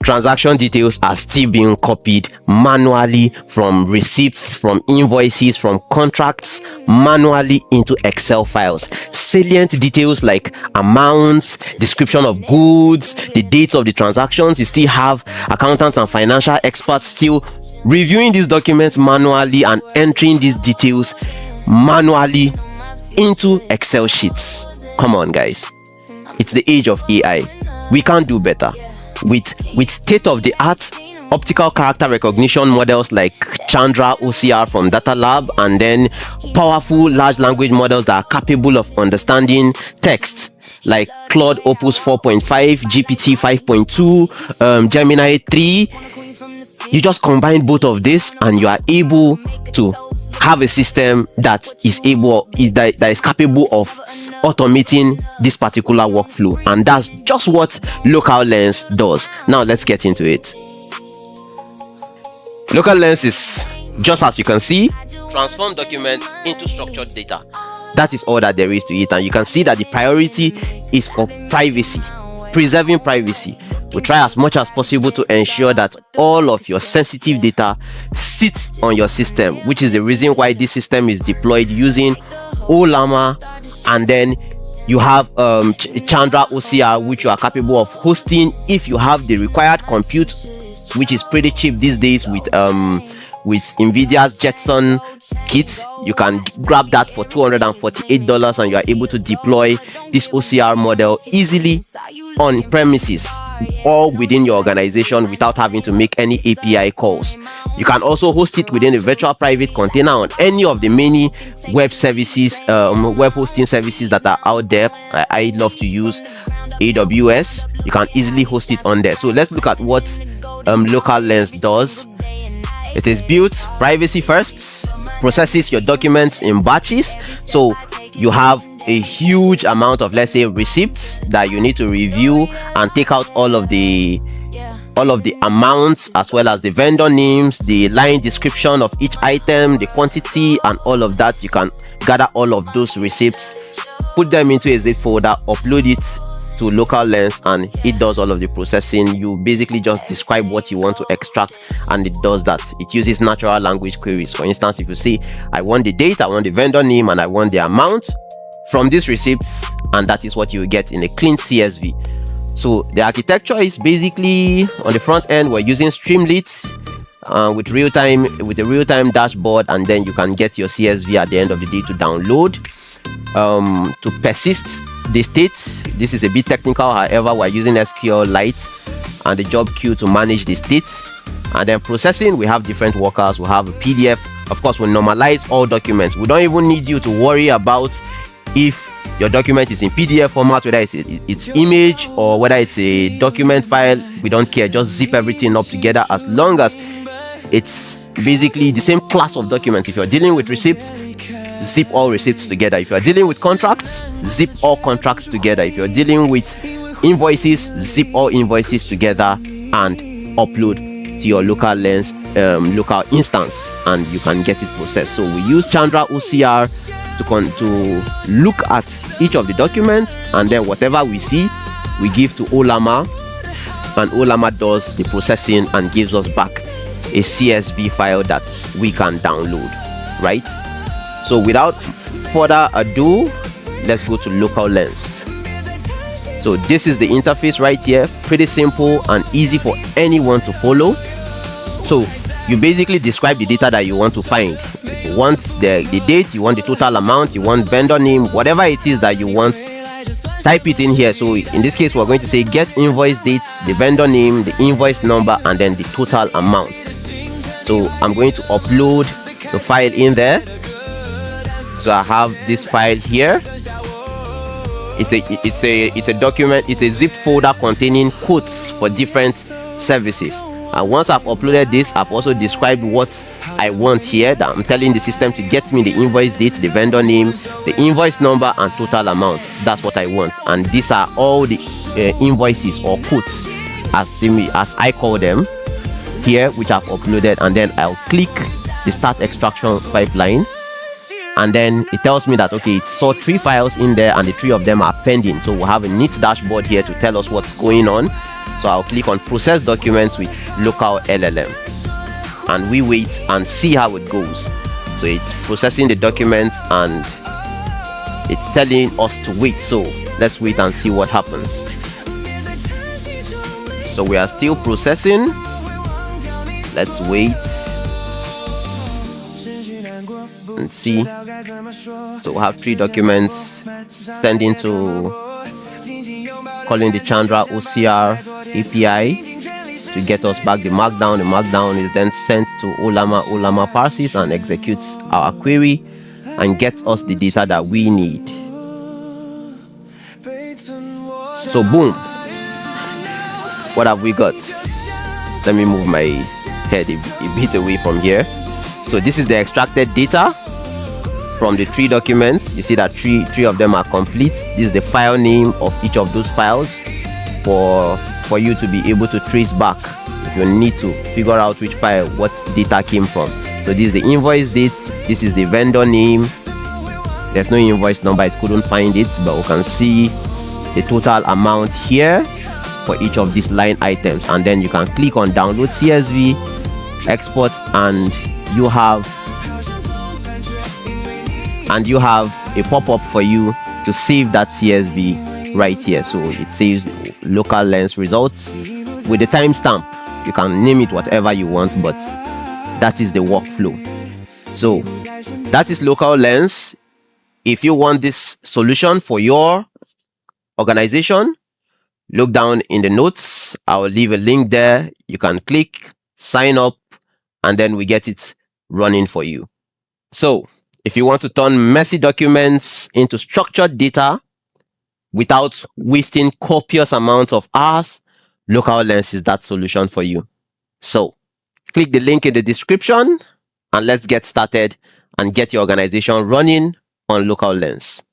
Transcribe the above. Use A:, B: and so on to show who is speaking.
A: transaction details are still being copied manually from receipts, from invoices, from contracts, manually into Excel files. Salient details like amounts, description of goods, the dates of the transactions, you still have accountants and financial experts still reviewing these documents manually and entering these details manually into Excel sheets. Come on, guys. It's the age of AI. We can't do better. With state-of-the-art optical character recognition models like Chandra OCR from Data Lab, and then powerful large language models that are capable of understanding text like Claude Opus 4.5, GPT 5.2, Gemini 3. You just combine both of this and you are able to have a system that is capable of automating this particular workflow, and that's just what Local Lens does. Now let's get into it. Local Lens is, just as you can see, transform documents into structured data. That is all that there is to it, and you can see that the priority is for privacy, preserving privacy. We try as much as possible to ensure that all of your sensitive data sits on your system, which is the reason why this system is deployed using Ollama, and then you have Chandra OCR, which you are capable of hosting if you have the required compute, which is pretty cheap these days with Nvidia's Jetson kit. You can grab that for $248 and you are able to deploy this OCR model easily on premises or within your organization without having to make any API calls. You can also host it within a virtual private container on any of the many web services, web hosting services that are out there. I love to use AWS. You can easily host it on there. So let's look at what Local Lens does. It is built privacy first, processes your documents in batches. So you have a huge amount of, let's say, receipts that you need to review and take out all of the amounts, as well as the vendor names, the line description of each item, the quantity, and all of that. You can gather all of those receipts, put them into a zip folder, upload it to Local Lens, and it does all of the processing. You basically just describe what you want to extract and it does that. It uses natural language queries. For instance, if you say, I want the date, I want the vendor name, and I want the amount from these receipts, and that is what you will get in a clean CSV. So the architecture is basically, on the front end, we're using Streamlit with a real-time dashboard, and then you can get your CSV at the end of the day to download. To persist the state, this is a bit technical, however, we're using SQLite and the job queue to manage the state. And then processing, we have different workers. We have a PDF. Of course, we normalize all documents. We don't even need you to worry about if your document is in PDF format, whether it's image or whether it's a document file. We don't care. Just zip everything up together as long as it's basically the same class of document. If you're dealing with receipts, zip all receipts together. If you're dealing with contracts, zip all contracts together. If you're dealing with invoices, zip all invoices together and upload to your Local Lens local instance, and you can get it processed. So we use Chandra OCR to look at each of the documents, and then whatever we see, we give to Ollama, and Ollama does the processing and gives us back a CSV file that we can download, right? So without further ado, let's go to Local Lens. So this is the interface right here, pretty simple and easy for anyone to follow. So you basically describe the data that you want to find. If you want the date, you want the total amount, you want vendor name, whatever it is that you want, type it in here. So in this case, we're going to say get invoice date, the vendor name, the invoice number, and then the total amount. So I'm going to upload the file in there. So I have this file here. It's a document, it's a zip folder containing quotes for different services. And once I've uploaded this, I've also described what I want here, that I'm telling the system to get me the invoice date, the vendor name, the invoice number, and total amount. That's what I want. And these are all the invoices or quotes, as I call them here, which I've uploaded. And then I'll click the start extraction pipeline, and then it tells me that okay, it saw 3 files in there and the 3 of them are pending. So we'll have a neat dashboard here to tell us what's going on. So I'll click on process documents with local LLM, and we wait and see how it goes. So it's processing the documents and it's telling us to wait. So let's wait and see what happens. So we are still processing. Let's wait and see. So we have 3 documents sending to calling the Chandra OCR API to get us back the markdown. The markdown is then sent to Ollama. Ollama parses and executes our query and gets us the data that we need. So boom, what have we got? Let me move my head a bit away from here. So this is the extracted data from the 3 documents. You see that three of them are complete. This is the file name of each of those files for you to be able to trace back if you need to figure out which file what data came from. So this is the invoice date, this is the vendor name. There's no invoice number, it couldn't find it, but we can see the total amount here for each of these line items. And then you can click on download CSV, export, and you have a pop-up for you to save that CSV right here. So it saves local lens results with the timestamp. You can name it whatever you want, but that is the workflow. So that is local lens. If you want this solution for your organization, look down in the notes. I'll leave a link there. You can click, sign up, and then we get it running for you. So if you want to turn messy documents into structured data without wasting copious amounts of hours, Local Lens is that solution for you. So click the link in the description and let's get started and get your organization running on Local Lens.